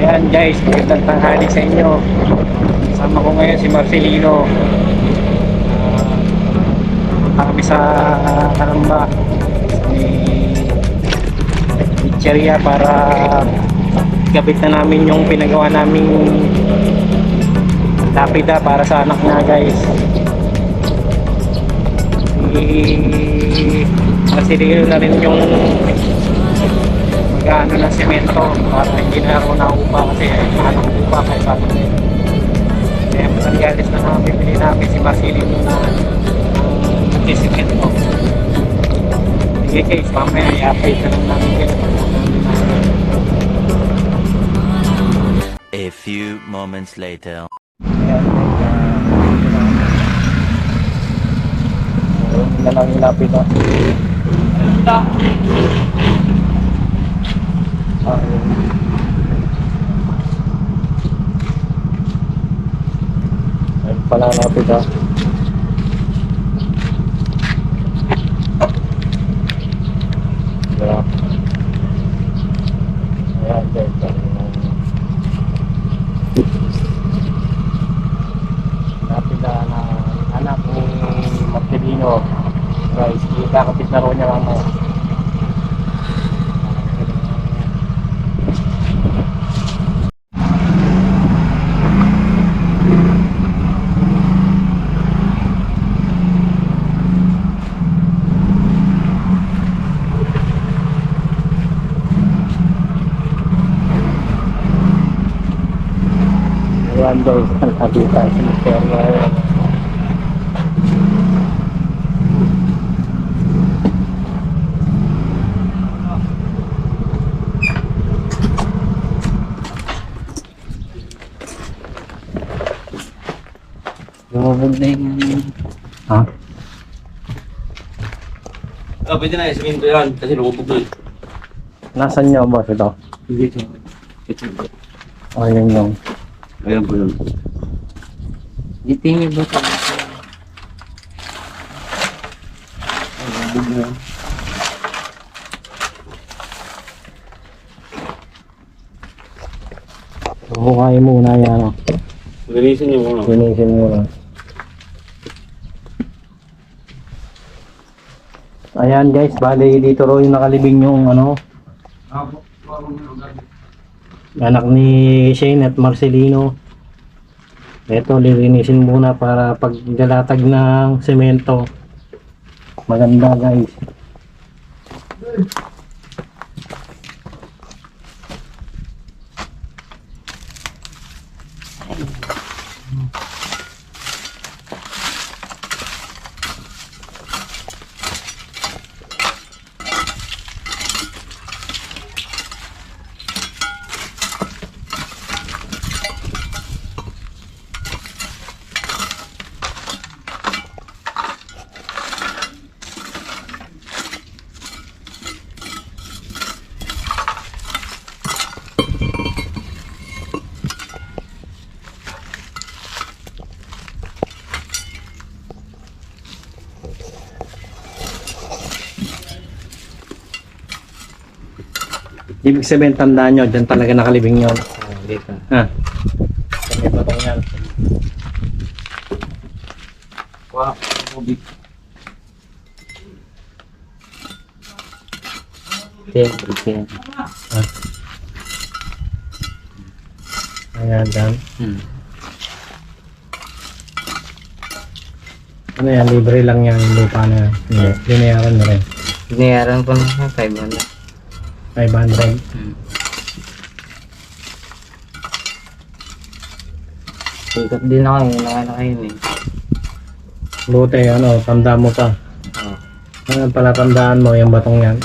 Ayan guys, magandang tanghali sa inyo. Kasama ko ngayon si Marcelino. Punta kami sa Karamba. May pizzeria para gabit na namin yung pinagawa naming lapida para sa anak niya guys. Marcelino na rin yung mag-ano ng semento para hindi na ako naupa kasi anong upa kaya sabi ko kaya matanggalis na mga bibili namin si Marcelino na semento. Sige guys, mamaya i-update na lang namin kayo. A few moments later. Yun na lang yung lapit na. Ayun pala lapit ha. Diba? Ayan guys. Lapit na anak ni Marcelino. Guys, kakapit na rin niya ako. Ayan guys, nakabita sa misteryo. Lumubog na yung... Ha? Ah, pwede na isiminto yan kasi lumubog na eh. Nasaan niyo boss ito? Hindi ito. Ito. O yun yung Ayan po yun. Ditingin ba ito? Lumubog na yan. bukayin muna yan o. Linisin niyo muna. Linisin muna. Ayan guys, bali dito ro yung nakalibing yung ano anak ni Shane at Marcelino. Ito lilinisin muna para paggalatag ng semento maganda guys. Ibig sabihin tandaan nyo, dyan talaga nakalibing yun. Dito. Ha? Sa may batong yan. Wow, tubig. Yan. Ayan, dyan. Ano yan, libre lang yan, yung lupa na yan. Binayaran mo rin. Binayaran ko na 500. 500. Ikot din ako yung nakala kayo eh. Buti, ano, tanda mo pa. Oo. Ano pala tandaan mo, yung batong yan.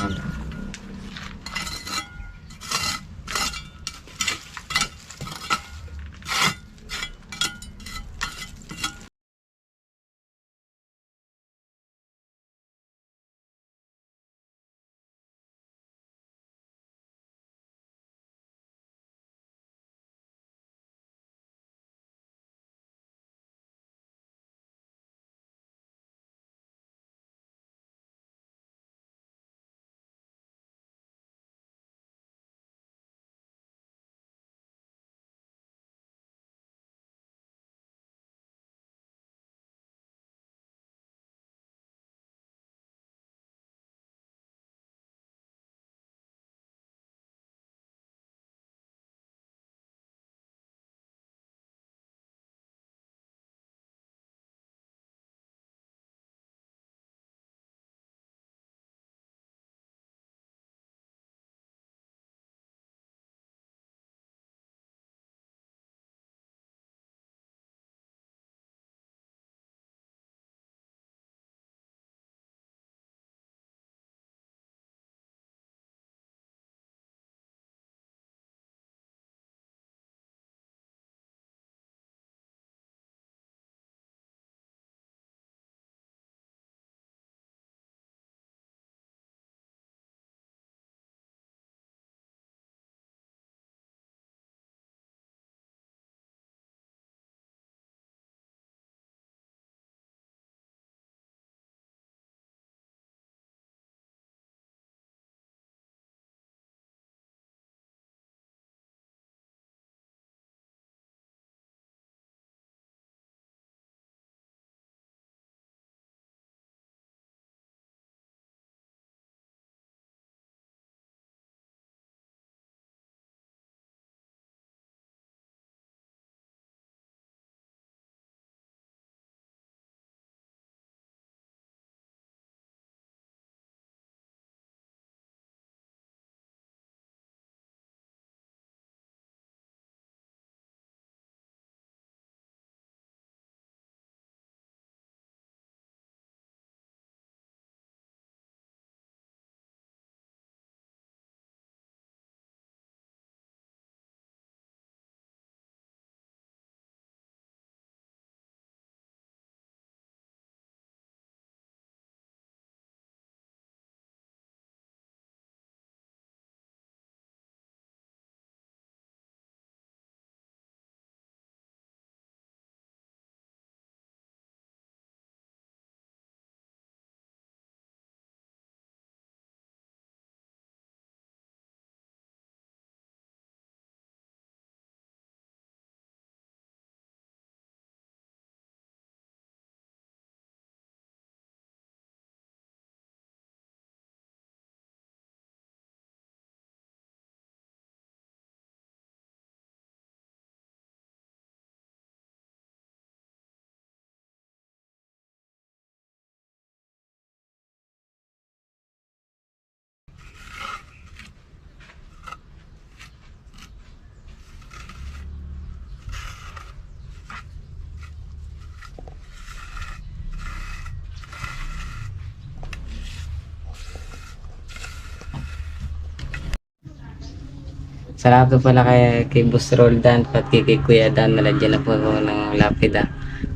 Salamat po pala kay Boss Roldan at kay Kuya Dan, nalagyan na po ako ng lapida.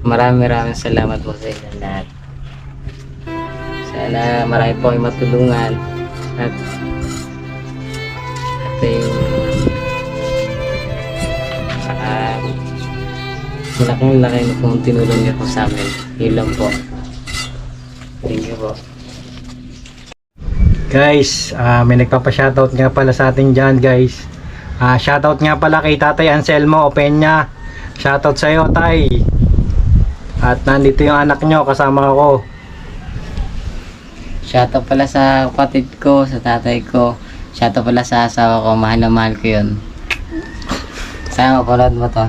Maraming salamat po sa inyo lahat. Sana marami po kayong matulungan at yung malaking na pong tinulong niyo po sa amin. Yun lang po. Thank you po. Guys, may nagpapa-shoutout nga pala sa atin dyan guys. Shoutout nga pala kay Tatay Anselmo Opeña. Shoutout sa iyo, Tay. At nandito yung anak nyo, kasama ko. Shoutout pala sa kapatid ko, sa tatay ko. Shoutout pala sa asawa ko, mahal na mahal ko yun. Sana mapanood mo to.